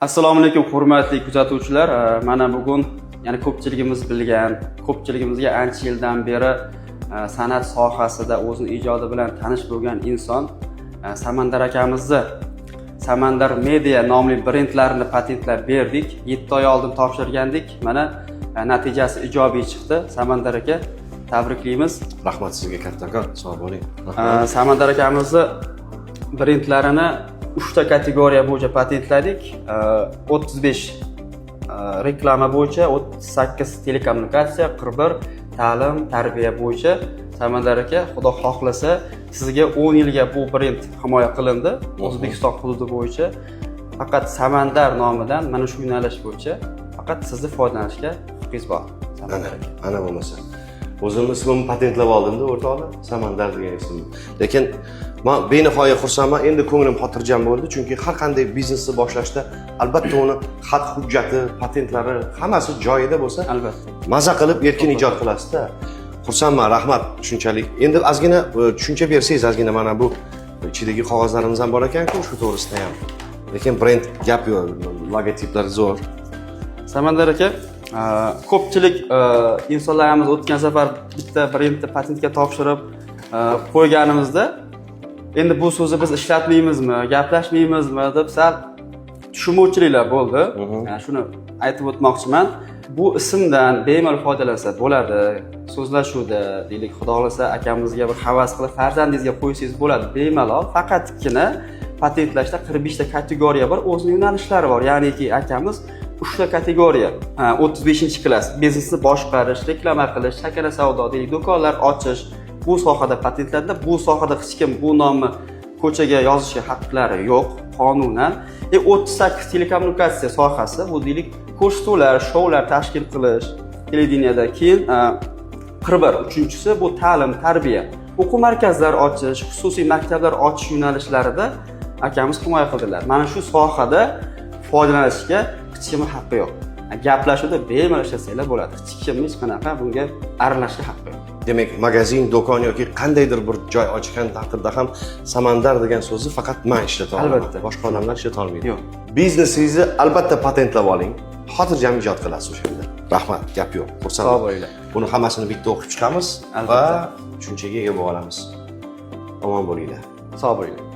Assalomu alaykum hurmatli kuzatuvchilar. Mana bugun yana ko'pchiligimiz bilgan, ko'pchiligimizga ancha yildan beri san'at sohasida o'zining ijodi bilan tanish bo'lgan inson Samandar akamizni Samandar Media nomli brendlarini patentlab berdik. 7 oy oldin topshirgandik. Mana natijasi ijobiy chiqdi. Samandar aka, tabriklaymiz. Rahmat sizga kattakon. Sog' bo'ling. Samandar akamizni brendlarini 3 ta kategoriya bo'yicha patentladik. 35 reklama bo'yicha, 38 telekommunikatsiya, 41 ta'lim, tarbiya bo'yicha. Samandar aka, xudo xohlasa, sizga 10 yilga bu brend himoya qilindi. O'zbekiston hududi bo'yicha faqat Samandar nomidan mana shu yo'nalish bo'yicha faqat sizni foydalanishga huquqingiz bor. Samandar aka. Ana bo'lmasa. O'zimni ismimni patentlab oldimda o'rtoqlar, Samandar degan ismim. Lekin men benihoya xursandman, endi ko'nglim xotirjam bo'ldi, chunki har qanday biznesni boshlashda albatta uni xat hujjati, patentlari hammasi joyida bo'lsa, Albatta. maza qilib erkin ijod qilasizda. Xursandman, rahmat shunchalik. Endi ozgina tushuncha bersangiz, ozgina mana bu ichidagi qog'ozlarimiz ham bor ekan-ku, shu to'g'risida ham. Lekin brend gap yo'q, logotiplar zo'r. Samandar aka, ko'pchilik insonlarimiz o'tgan safar bitta brendni patentga topshirib qo'yganimizda endi bu so'zni biz ishlatmaymizmi, gaplashmaymizmi deb sal tushunmovchiliklar bo'ldi. Shuni aytib o'tmoqchiman. Bu ismdan bemalol foydalansa bo'ladi. So'zlashuvda, deylik, xudo xolasa akamizga bir havas qilib farzandingizga qo'ysangiz bo'ladi bemalol. Faqatgina patentlashda 45 ta kategoriya bor, o'zining yo'nalishlari bor. Ya'niki akamiz 3 ta kategoriya, 35-klass biznesni boshqarish, reklama qilish, chakana savdo, deylik, do'konlar ochish, bu sohada patentlarda, bu sohada hech kim bu nomni ko'chaga yozishga haqqlari yo'q qonunan. 38 telekommunikatsiya sohasi, bu deylik, ko'rsatuvlar, shoular tashkil qilish televideniyada. Keyin 41, uchinchisi bu ta'lim, tarbiya, o'quv markazlari ochish, xususiy maktablar ochish yo'nalishlarida akamiz himoya qildilar. Mana shu sohada foydalanishga hech kimning haqqi yo'q. Gaplashuvda bemalol ishlasanglar bo'ladi. Hech kimning hech qanaqa bunga aralashishga haqqi yo'q. Demak, magazin, do'kon yoki qandaydir bir joy ochgan taqdirda ham Samandar degan so'zni faqat men ishlata olaman. Albatta. Boshqa odamlar ishlata olmaydi. Yo'q. Biznesingizni albatta patentlab oling. Xotirjam ijod qilasiz o'shanda. Rahmat, gap yo'q. Xursandman. Sog' bo'linglar. Buni hammasini bitta o'qib chiqamiz va Albatta. tushunchaga ega bo'lib olamiz. Omon bo'linglar. Sog' bo'linglar.